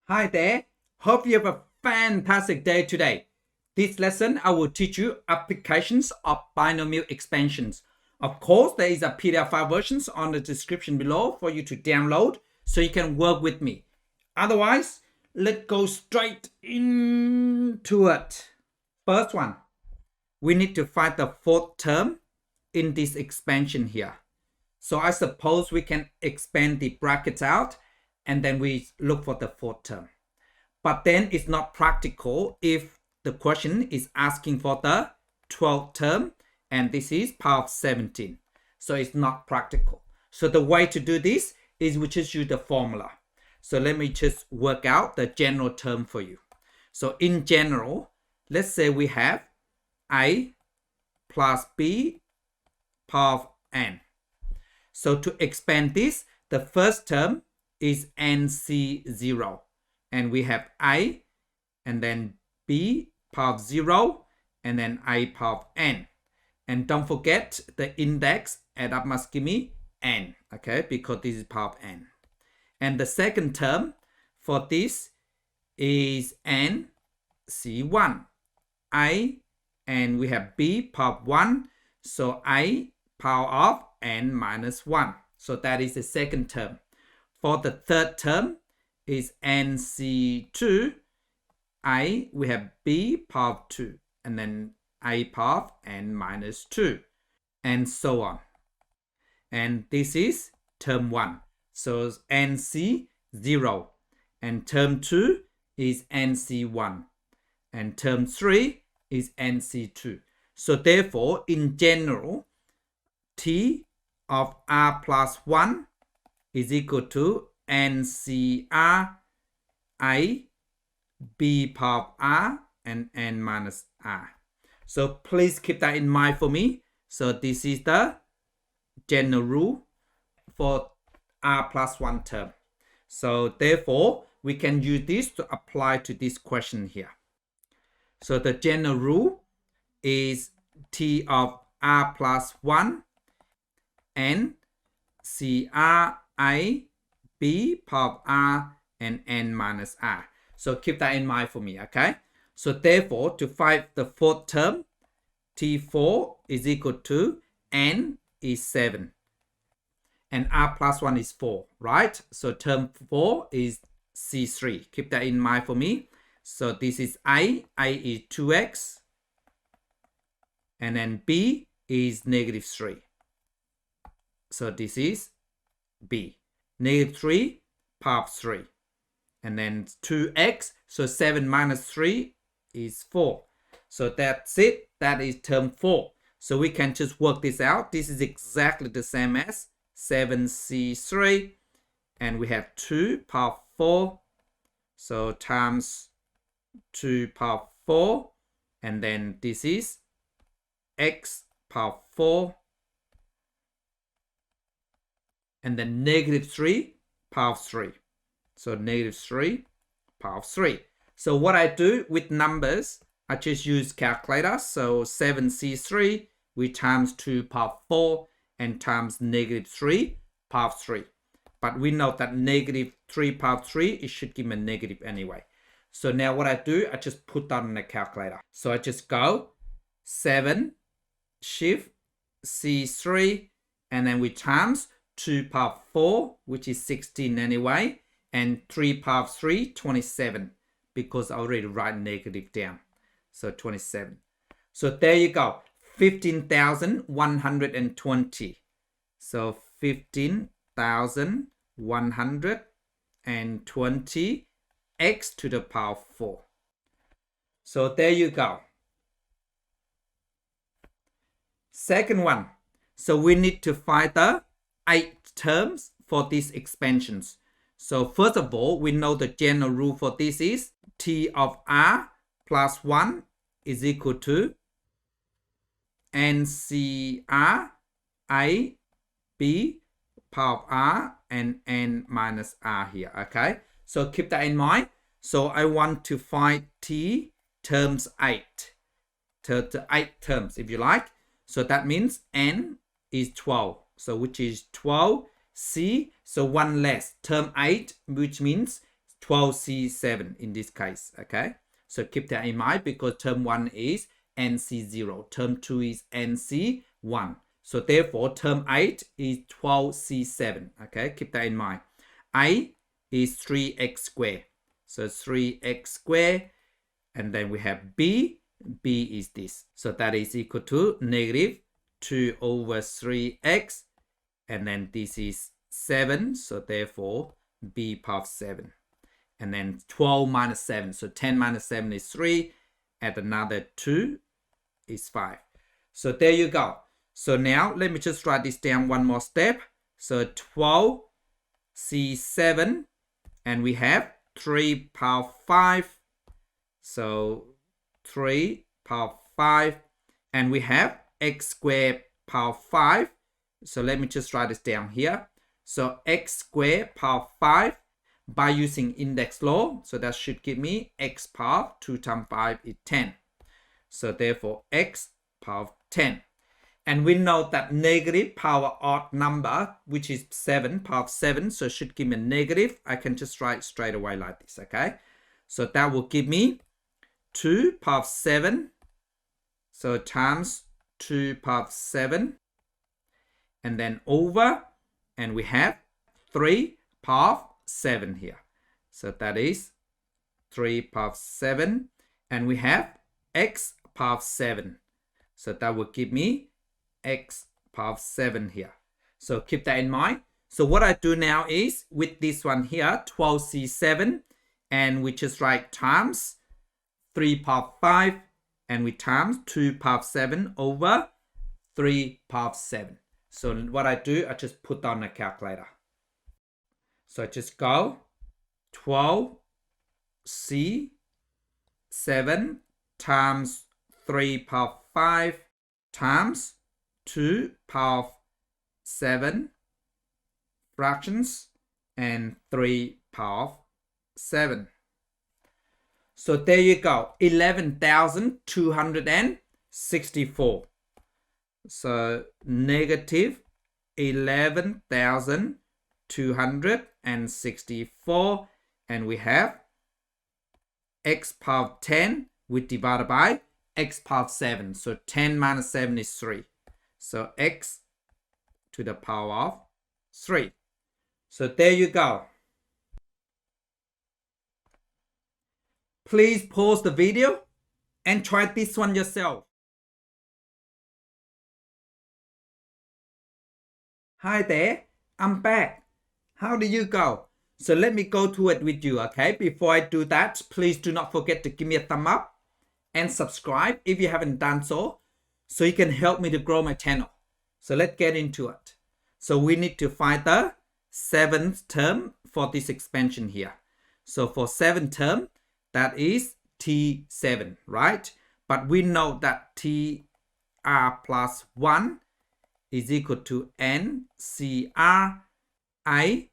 Hi there. Hope you have a fantastic day today. This lesson, I will teach you applications of binomial expansions. Of course, there is a PDF file versions on the description below for you to download so you can work with me. Otherwise, let's go straight into it. First one, we need to find the fourth term in this expansion here. So I suppose we can expand the brackets out and then we look for the fourth term. But then it's not practical if the question is asking for the 12th term and this is power of 17. So it's not practical. So the way to do this is we just use the formula. So let me just work out the general term for you. So in general, let's say we have a plus b power of n. So to expand this, the first term is nc0. And we have a, and then b power of 0, and then a power of n. And don't forget the index add up must give me n, okay, because this is power of n. And the second term for this is nc1, a, and we have b power of 1, so a power of n minus 1. So that is the second term. For the third term is nc2, a, we have b power of 2, and then a power of n minus 2, and so on. And this is term 1. So nc0, and term 2 is nc1, and term 3 is nc2. So therefore, in general, t of r plus 1 is equal to ncr, a, b power of r, and n minus r. So please keep that in mind for me. So this is the general rule for r plus 1 term. So therefore, we can use this to apply to this question here. So the general rule is t of r plus 1 n cr, a, b power of r, and n minus r. So keep that in mind for me, okay? So therefore, to find the fourth term, t4 is equal to n is 7. And r plus 1 is 4, right? So term 4 is c3. Keep that in mind for me. So this is a is 2x. And then b is negative 3. So this is b. Negative 3 power of 3. And then 2x. So 7 minus 3 is 4. So that's it. That is term 4. So we can just work this out. This is exactly the same as 7c3. And we have 2 power of 4. So times 2 power of 4. And then this is x power of 4. And then negative 3 power of 3. So negative 3 power of 3. So what I do with numbers, I just use calculator. So 7c3, we times 2 power of 4 and times negative 3 power of 3. But we know that negative 3 power of 3, it should give me a negative anyway. So now what I do, I just put that on the calculator. So I just go 7 shift c3, and then we times 2 power of 4, which is 16 anyway, and 3 power of 3, 27, because I already write negative down. So 27. So there you go, 15,120. So 15,120 x to the power of 4. So there you go. Second one. So we need to find the 8 terms for these expansions. So first of all, we know the general rule for this is t of r plus 1 is equal to ncr, a, b power of r, and n minus r here, okay? So keep that in mind. So I want to find t terms 8. To 8 terms, if you like. So that means n is 12. So which is 12c. So one less. Term 8, which means 12C7 in this case, okay? So keep that in mind because term 1 is NC0, term 2 is NC1. So therefore, term 8 is 12C7, okay? Keep that in mind. A is 3x squared. So 3x squared, and then we have B. B is this. So that is equal to negative 2 over 3x, and then this is 7. So therefore, B power 7. And then 12 minus 7. So 10 minus 7 is 3. Add another 2 is 5. So there you go. So now let me just write this down one more step. So 12C7, and we have 3 power 5. So 3 power 5, and we have x squared power 5. So let me just write this down here. So x squared power 5 by using index law. So that should give me x power 2 times 5 is 10. So therefore x power 10. And we know that negative power odd number, which is 7, power 7, so it should give me a negative. I can just write straight away like this, okay? So that will give me 2 power 7. So times 2 power 7. And then over, and we have 3 power 7 here. So that is 3 power 7. And we have x power 7. So that will give me x power 7 here. So keep that in mind. So what I do now is with this one here, 12C7, and we just write times 3 power 5, and we times 2 power 7 over 3 power 7. So what I do, I just put on a calculator. So I just go 12C7 times 3 power 5 times 2 power 7 fractions and 3 power 7. So there you go, 11,264. So negative 11,264, and we have x power 10, we divided by x power 7. So 10 minus 7 is 3. So x to the power of 3. So there you go. Please pause the video and try this one yourself. Hi there, I'm back. How do you go? So let me go through it with you, okay? Before I do that, please do not forget to give me a thumb up and subscribe if you haven't done so you can help me to grow my channel. So let's get into it. So we need to find the 7th term for this expansion here. So for 7th term, that is T7, right? But we know that TR plus 1 is equal to NCR, I,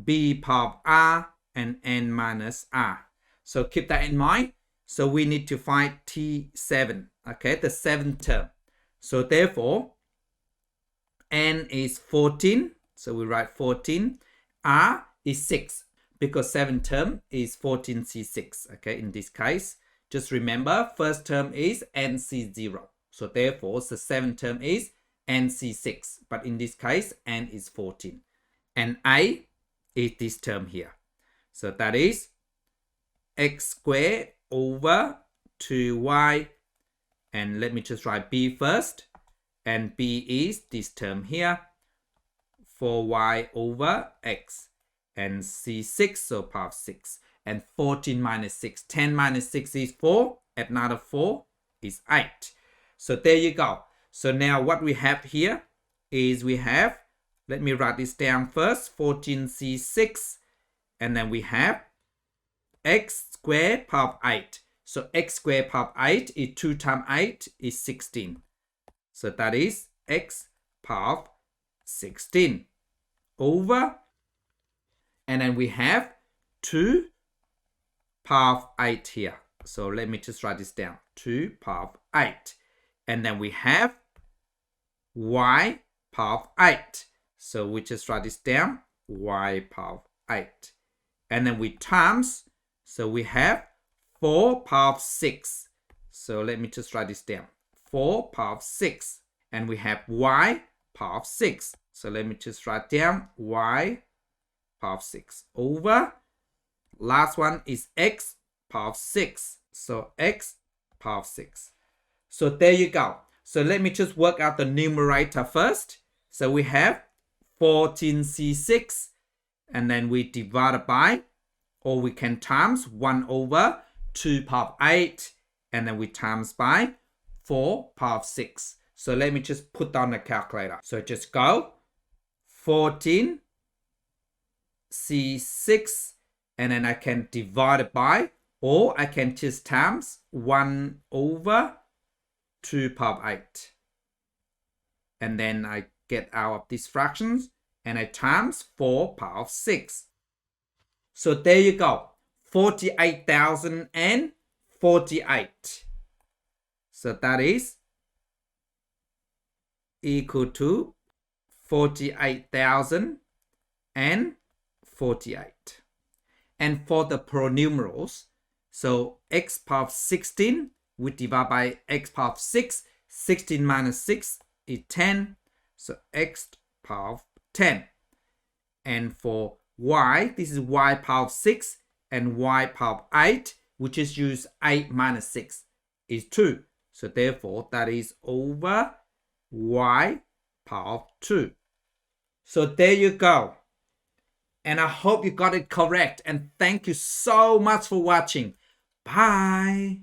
B power R, and N minus R. So keep that in mind. So we need to find T7, okay, the 7th term. So therefore, N is 14. So we write 14. R is 6 because 7th term is 14C6, okay, in this case. Just remember, first term is NC0. So therefore, the 7th term is NC6. But in this case, N is 14. And A is this term here. So that is x squared over 2y. And let me just write B first. And B is this term here. 4y over x. And C6, so power 6. And 14 minus 6. 10 minus 6 is 4. Add another 4 is 8. So there you go. So now what we have here is we have, let me write this down first, 14C6. And then we have x squared power 8. So x squared power 8 is 2 times 8 is 16. So that is x power 16 over, and then we have 2 power 8 here. So let me just write this down, 2 power 8. And then we have y power 8. So we just write this down, y power 8. and then we times. So we have 4 power of 6. So let me just write this down. 4 power of 6. And we have y power of 6. So let me just write down y power of 6 over. Last one is x power of 6. So x power of 6. So there you go. So let me just work out the numerator first. So we have 14c6. And then we divide it by, or we can times 1 over 2 power of 8. And then we times by 4 power of 6. So let me just put down the calculator. So just go 14 C6, and then I can divide it by, or I can just times 1 over 2 power of 8. And then I get out of these fractions, and I times 4 power of 6. So there you go. 48,048. So that is equal to 48,048. And for the pronumerals, so x power of 16, we divide by x power of 6. 16 minus 6 is 10. So x power of 10. And for y, this is y power of 6 and y power of 8, which is use 8 minus 6 is 2. So therefore, that is over y power of 2. So there you go. And I hope you got it correct. And thank you so much for watching. Bye.